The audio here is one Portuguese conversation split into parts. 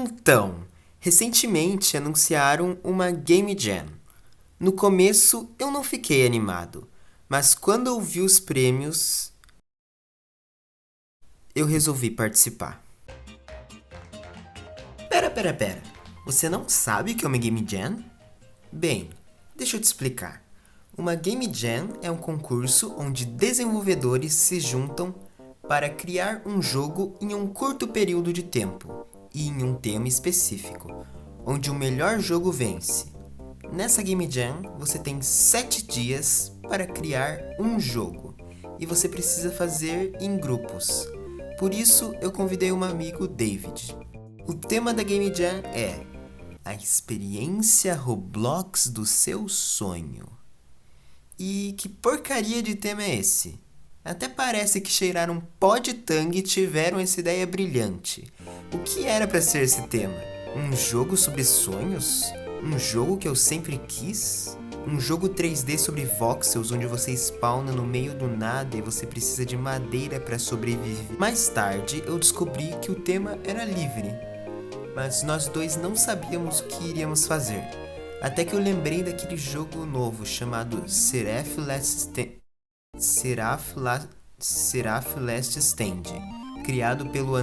Então, recentemente anunciaram uma Game Jam. No começo eu não fiquei animado, mas quando eu vi os prêmios, eu resolvi participar. Pera. Você não sabe o que é uma Game Jam? Bem, deixa eu te explicar. Uma Game Jam é um concurso onde desenvolvedores se juntam para criar um jogo em um curto período de tempo e em um tema específico, onde o melhor jogo vence. Nessa Game Jam, você tem 7 dias para criar um jogo e você precisa fazer em grupos. Por isso, eu convidei um amigo, David. O tema da Game Jam é a experiência Roblox do seu sonho. E que porcaria de tema é esse? Até parece que cheiraram pó de tangue e tiveram essa ideia brilhante. O que era para ser esse tema? Um jogo sobre sonhos? Um jogo que eu sempre quis? Um jogo 3D sobre voxels onde você spawna no meio do nada e você precisa de madeira para sobreviver. Mais tarde eu descobri que o tema era livre, mas nós dois não sabíamos o que iríamos fazer. Até que eu lembrei daquele jogo novo chamado Seraph Last Stand, criado pelo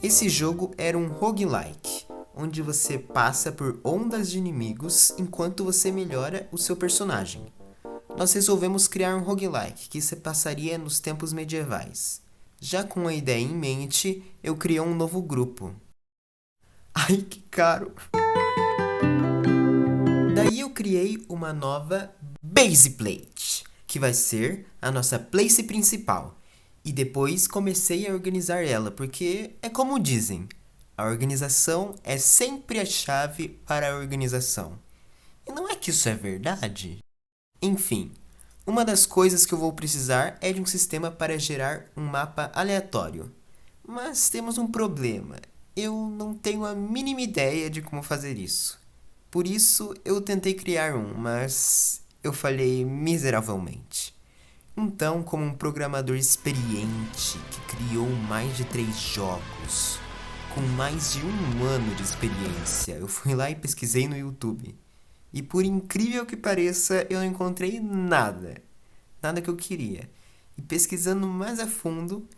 Esse jogo era um roguelike, onde você passa por ondas de inimigos enquanto você melhora o seu personagem. Nós resolvemos criar um roguelike que se passaria nos tempos medievais. Já com a ideia em mente, eu criei um novo grupo. Ai, que caro! Daí eu criei uma nova Base Plate, que vai ser a nossa place principal. E depois comecei a organizar ela, porque é como dizem, a organização é sempre a chave para a organização. E não é que isso é verdade? Enfim, uma das coisas que eu vou precisar é de um sistema para gerar um mapa aleatório. Mas temos um problema. Eu não tenho a mínima ideia de como fazer isso. Por isso eu tentei criar um, mas eu falhei miseravelmente. Então, como um programador experiente que criou mais de 3 jogos, com mais de 1 ano de experiência, eu fui lá e pesquisei no YouTube. E por incrível que pareça, eu não encontrei nada que eu queria. E pesquisando mais a fundo,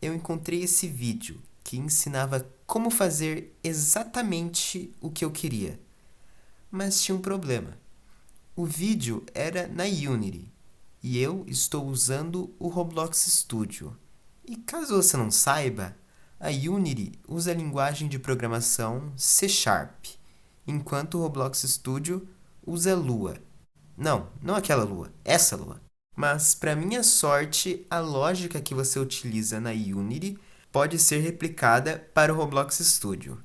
eu encontrei esse vídeo que ensinava como fazer exatamente o que eu queria. Mas tinha um problema. O vídeo era na Unity e eu estou usando o Roblox Studio. E caso você não saiba, a Unity usa a linguagem de programação C#, enquanto o Roblox Studio usa Lua. Não aquela Lua, essa Lua. Mas, para minha sorte, a lógica que você utiliza na Unity pode ser replicada para o Roblox Studio.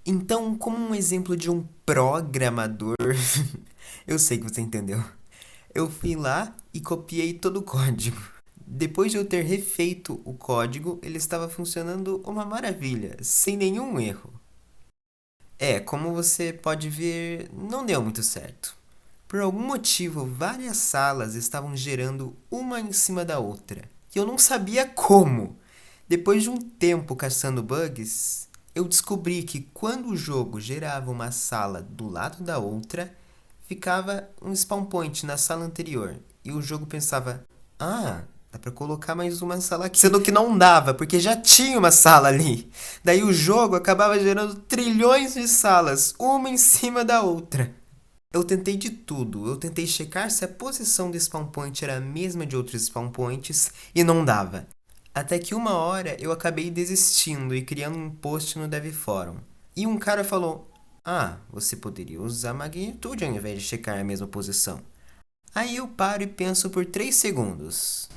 Então, como um exemplo de um programador, eu sei que você entendeu. Eu fui lá e copiei todo o código. Depois de eu ter refeito o código, ele estava funcionando uma maravilha, sem nenhum erro. Como você pode ver, não deu muito certo. Por algum motivo, várias salas estavam gerando uma em cima da outra. E eu não sabia como. Depois de um tempo caçando bugs, eu descobri que quando o jogo gerava uma sala do lado da outra, ficava um spawn point na sala anterior. E o jogo pensava, dá pra colocar mais uma sala aqui. Sendo que não dava, porque já tinha uma sala ali. Daí o jogo acabava gerando trilhões de salas, uma em cima da outra. Eu tentei de tudo. Eu tentei checar se a posição do spawn point era a mesma de outros spawn points e não dava. Até que uma hora eu acabei desistindo e criando um post no Dev Forum. E um cara falou, você poderia usar magnitude ao invés de checar a mesma posição. Aí eu paro e penso por 3 segundos.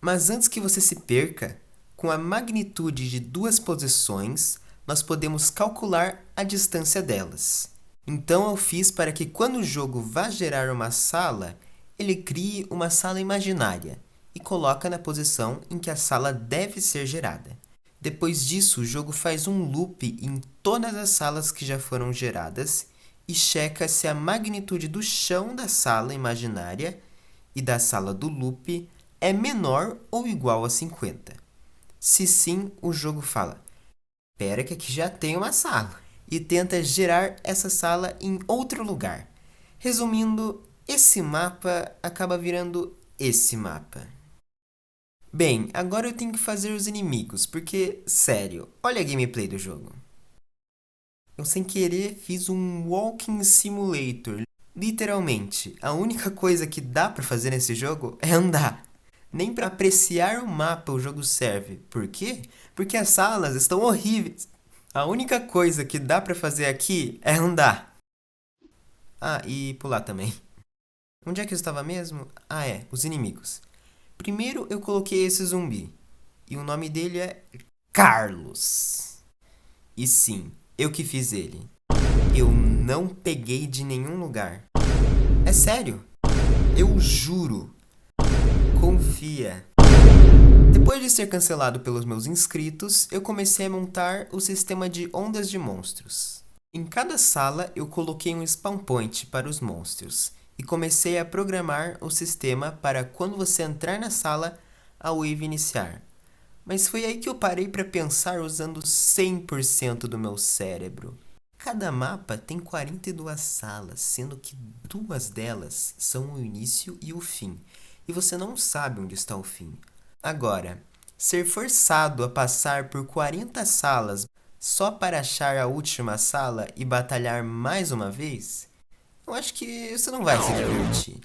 Mas antes que você se perca, com a magnitude de 2 posições, nós podemos calcular a distância delas. Então eu fiz para que quando o jogo vá gerar uma sala, ele crie uma sala imaginária e coloca na posição em que a sala deve ser gerada. Depois disso, o jogo faz um loop em todas as salas que já foram geradas e checa se a magnitude do chão da sala imaginária e da sala do loop é menor ou igual a 50. Se sim, o jogo fala: espera que aqui já tem uma sala, e tenta gerar essa sala em outro lugar. Resumindo, esse mapa acaba virando esse mapa. Bem, agora eu tenho que fazer os inimigos, porque, sério, olha a gameplay do jogo. Eu sem querer fiz um walking simulator. Literalmente, a única coisa que dá pra fazer nesse jogo é andar. Nem pra apreciar o mapa o jogo serve. Por quê? Porque as salas estão horríveis. A única coisa que dá pra fazer aqui é andar. Ah, e pular também. Onde é que eu estava mesmo? Ah, os inimigos. Primeiro eu coloquei esse zumbi. E o nome dele é Carlos. E sim, eu que fiz ele. Eu não peguei de nenhum lugar. É sério. Eu juro. Confia. Depois de ser cancelado pelos meus inscritos, eu comecei a montar o sistema de ondas de monstros. Em cada sala eu coloquei um spawn point para os monstros e comecei a programar o sistema para quando você entrar na sala, a wave iniciar. Mas foi aí que eu parei para pensar usando 100% do meu cérebro. Cada mapa tem 42 salas, sendo que 2 delas são o início e o fim, e você não sabe onde está o fim. Agora, ser forçado a passar por 40 salas só para achar a última sala e batalhar mais uma vez, eu acho que você não vai se divertir.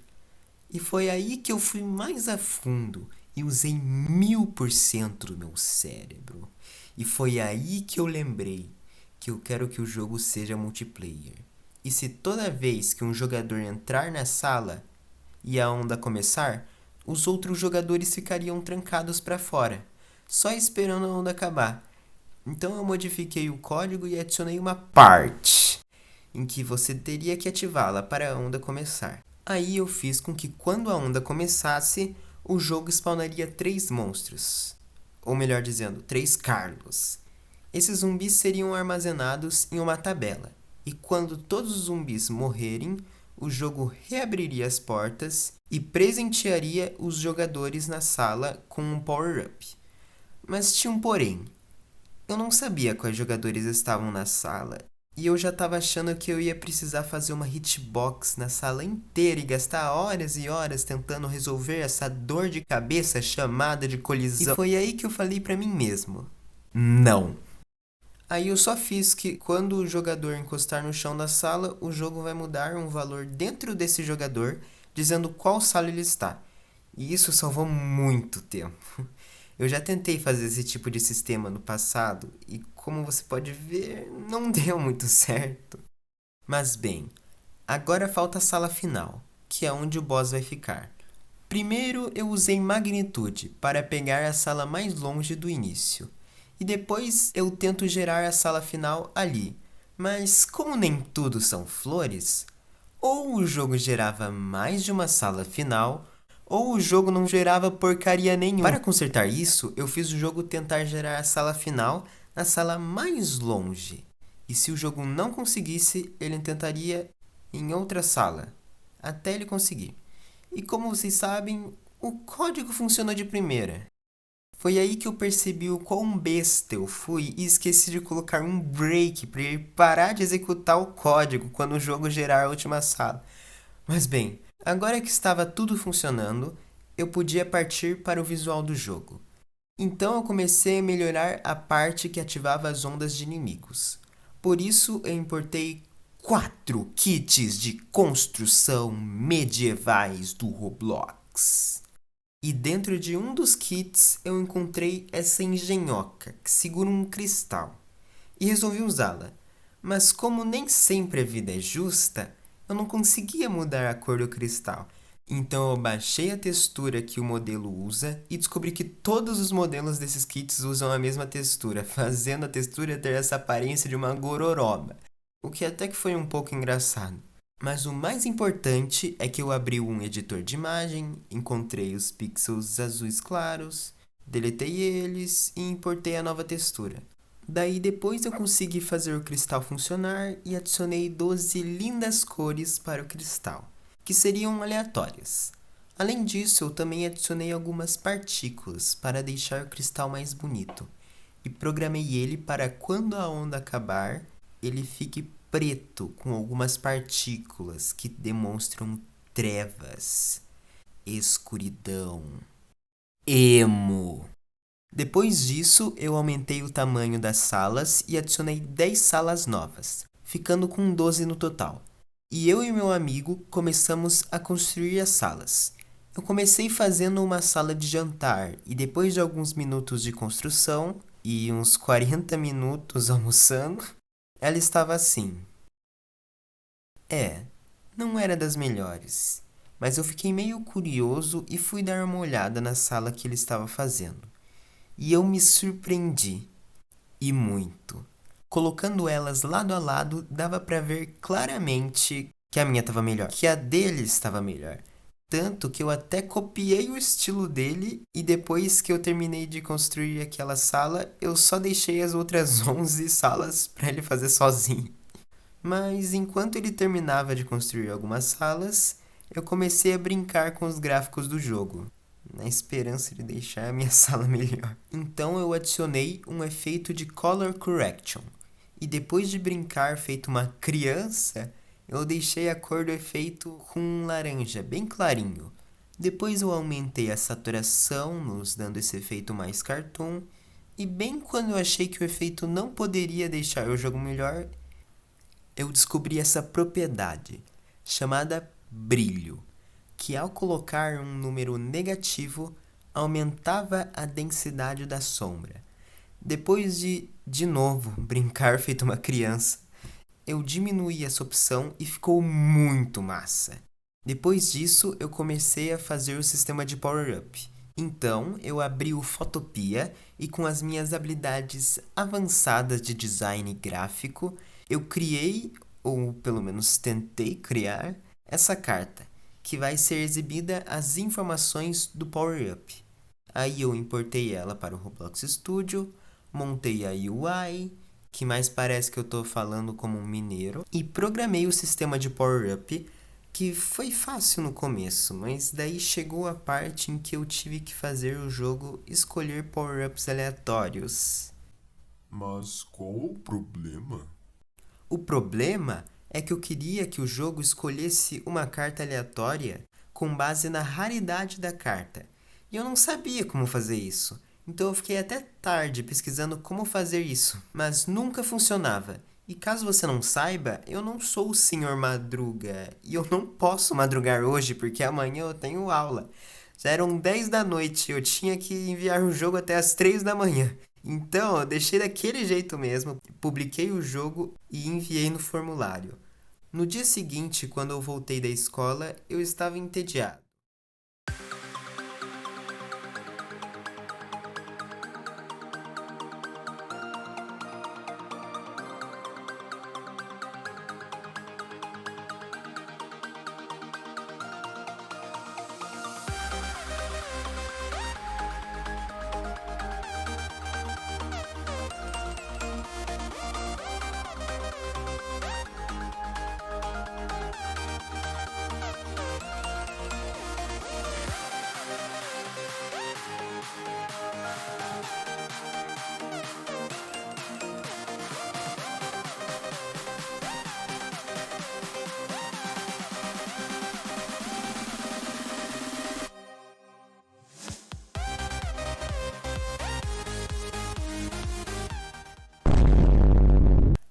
E foi aí que eu fui mais a fundo e usei 1000% do meu cérebro. E foi aí que eu lembrei que eu quero que o jogo seja multiplayer. E se toda vez que um jogador entrar na sala e a onda começar, os outros jogadores ficariam trancados para fora, só esperando a onda acabar. Então eu modifiquei o código e adicionei uma parte em que você teria que ativá-la para a onda começar. Aí eu fiz com que quando a onda começasse, o jogo spawnaria 3 monstros. Ou melhor dizendo, 3 Carlos. Esses zumbis seriam armazenados em uma tabela. E quando todos os zumbis morrerem, o jogo reabriria as portas e presentearia os jogadores na sala com um power-up. Mas tinha um porém. Eu não sabia quais jogadores estavam na sala, e eu já estava achando que eu ia precisar fazer uma hitbox na sala inteira e gastar horas e horas tentando resolver essa dor de cabeça chamada de colisão. E foi aí que eu falei pra mim mesmo: não. Aí eu só fiz que quando o jogador encostar no chão da sala, o jogo vai mudar um valor dentro desse jogador, dizendo qual sala ele está. E isso salvou muito tempo. Eu já tentei fazer esse tipo de sistema no passado e, como você pode ver, não deu muito certo. Mas bem, agora falta a sala final, que é onde o boss vai ficar. Primeiro eu usei magnitude para pegar a sala mais longe do início. E depois eu tento gerar a sala final ali. Mas como nem tudo são flores, ou o jogo gerava mais de uma sala final, ou o jogo não gerava porcaria nenhuma. Para consertar isso, eu fiz o jogo tentar gerar a sala final na sala mais longe. E se o jogo não conseguisse, ele tentaria em outra sala, até ele conseguir. E como vocês sabem, o código funcionou de primeira. Foi aí que eu percebi o quão besta eu fui e esqueci de colocar um break para ele parar de executar o código quando o jogo gerar a última sala. Mas bem, agora que estava tudo funcionando, eu podia partir para o visual do jogo. Então eu comecei a melhorar a parte que ativava as ondas de inimigos. Por isso eu importei 4 kits de construção medievais do Roblox. E dentro de um dos kits eu encontrei essa engenhoca que segura um cristal. E resolvi usá-la. Mas como nem sempre a vida é justa, eu não conseguia mudar a cor do cristal. Então eu baixei a textura que o modelo usa e descobri que todos os modelos desses kits usam a mesma textura, fazendo a textura ter essa aparência de uma gororoba. O que até que foi um pouco engraçado. Mas o mais importante é que eu abri um editor de imagem, encontrei os pixels azuis claros, deletei eles e importei a nova textura. Daí depois eu consegui fazer o cristal funcionar e adicionei 12 lindas cores para o cristal, que seriam aleatórias. Além disso, eu também adicionei algumas partículas para deixar o cristal mais bonito e programei ele para quando a onda acabar, ele fique preto com algumas partículas que demonstram trevas, escuridão, emo. Depois disso, eu aumentei o tamanho das salas e adicionei 10 salas novas, ficando com 12 no total. E eu e meu amigo começamos a construir as salas. Eu comecei fazendo uma sala de jantar e depois de alguns minutos de construção e uns 40 minutos almoçando, ela estava assim. Não era das melhores, mas eu fiquei meio curioso e fui dar uma olhada na sala que ele estava fazendo. E eu me surpreendi, e muito. Colocando elas lado a lado, dava para ver claramente que a minha estava melhor, que a dele estava melhor. Tanto que eu até copiei o estilo dele e depois que eu terminei de construir aquela sala, eu só deixei as outras 11 salas para ele fazer sozinho. Mas enquanto ele terminava de construir algumas salas, eu comecei a brincar com os gráficos do jogo, na esperança de deixar a minha sala melhor. Então eu adicionei um efeito de Color Correction. E depois de brincar feito uma criança, eu deixei a cor do efeito com um laranja bem clarinho. Depois eu aumentei a saturação, nos dando esse efeito mais cartoon. E bem quando eu achei que o efeito não poderia deixar o jogo melhor, eu descobri essa propriedade, chamada brilho, que ao colocar um número negativo, aumentava a densidade da sombra. Depois de novo, brincar feito uma criança, eu diminuí essa opção e ficou muito massa. Depois disso, eu comecei a fazer o sistema de power-up. Então, eu abri o Photopea e com as minhas habilidades avançadas de design gráfico, eu criei, ou pelo menos tentei criar, essa carta, que vai ser exibida as informações do power-up. Aí eu importei ela para o Roblox Studio, montei a UI, que mais parece que eu estou falando como um mineiro, e programei o sistema de power-up, que foi fácil no começo, mas daí chegou a parte em que eu tive que fazer o jogo escolher power-ups aleatórios. Mas qual o problema? O problema é que eu queria que o jogo escolhesse uma carta aleatória com base na raridade da carta, e eu não sabia como fazer isso. Então eu fiquei até tarde pesquisando como fazer isso, mas nunca funcionava. E caso você não saiba, eu não sou o Senhor Madruga, e eu não posso madrugar hoje porque amanhã eu tenho aula. Já eram 10 da noite e eu tinha que enviar o jogo até as 3 da manhã. Então eu deixei daquele jeito mesmo, publiquei o jogo e enviei no formulário. No dia seguinte, quando eu voltei da escola, eu estava entediado.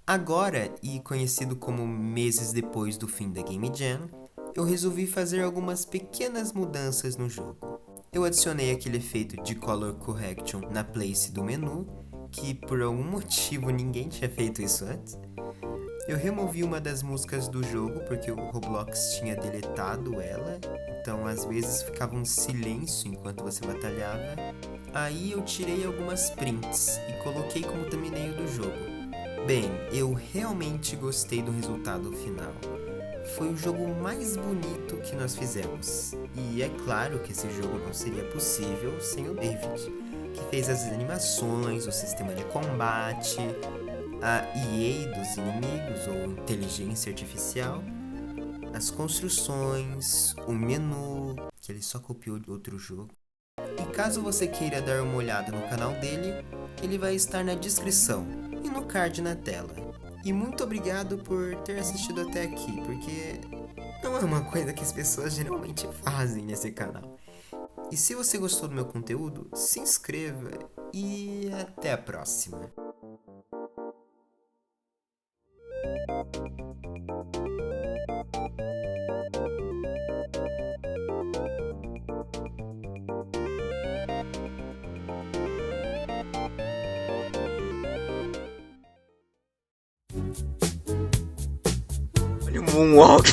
Agora, e conhecido como meses depois do fim da Game Jam, eu resolvi fazer algumas pequenas mudanças no jogo. Eu adicionei aquele efeito de Color Correction na place do menu, que por algum motivo ninguém tinha feito isso antes. Eu removi uma das músicas do jogo porque o Roblox tinha deletado ela, então às vezes ficava um silêncio enquanto você batalhava. Aí eu tirei algumas prints e coloquei como thumbnail do jogo. Bem, eu realmente gostei do resultado final. Foi o jogo mais bonito que nós fizemos. E é claro que esse jogo não seria possível sem o David, que fez as animações, o sistema de combate, a EA dos inimigos ou inteligência artificial, as construções, o menu, que ele só copiou de outro jogo. E caso você queira dar uma olhada no canal dele, ele vai estar na descrição e no card na tela. E muito obrigado por ter assistido até aqui, porque não é uma coisa que as pessoas geralmente fazem nesse canal. E se você gostou do meu conteúdo, se inscreva e até a próxima. Olha o Moonwalk.